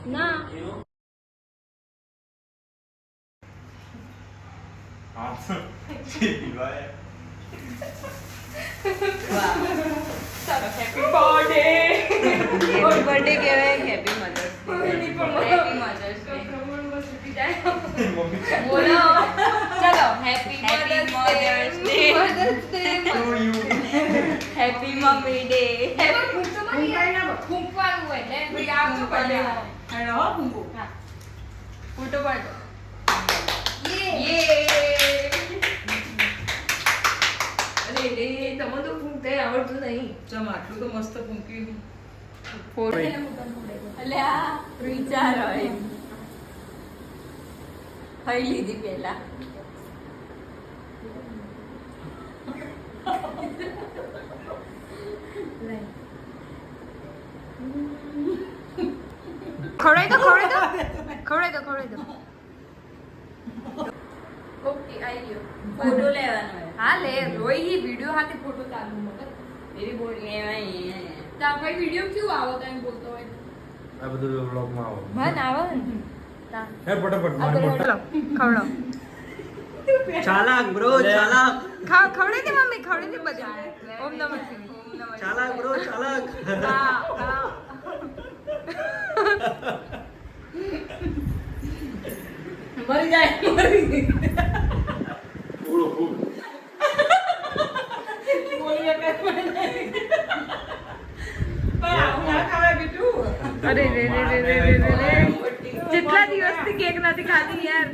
ના happy birthday કહેવાય happy mother's day બોલો ચલો happy mother's day to you happy mummy day ફૂંકવાનું હોય એટલે ભાઈ આવજો પડે હેલો ફૂંકું હા ફોટો પાડો યે અરે રે તમે તો ફૂંકતે આવડતું નહીં ચમ આટલું તો મસ્ત ફૂંક્યું ફોટો એટલે આ વિચાર હોય ખાઈ લીધી પહેલા ખવડાઈ દો ઓકે આઈ ગયો ફોટો લેવાનો હા લે રોઈ વિડિયો હાથે ફોટો ચાલુ મગર એરી બોલ લેવાય તા ભાઈ વિડિયો ક્યું આવો તને બોલતો હોય આ બધું વ્લોગ માં આવો મન આવો તા હે ફટાફટ માર ખવડાવ ચાલાક બ્રો ચાલાક ખવડાઈ દે મમ્મી ખવડાઈ દે બધા ઓમ નમઃ શિવાય ચાલાક બ્રો ચાલાક હા મરી જાય પૂરો ફૂલ બોલીએ કે અરે રે જેટલા દિવસથી કેક નથી ખાધી યાર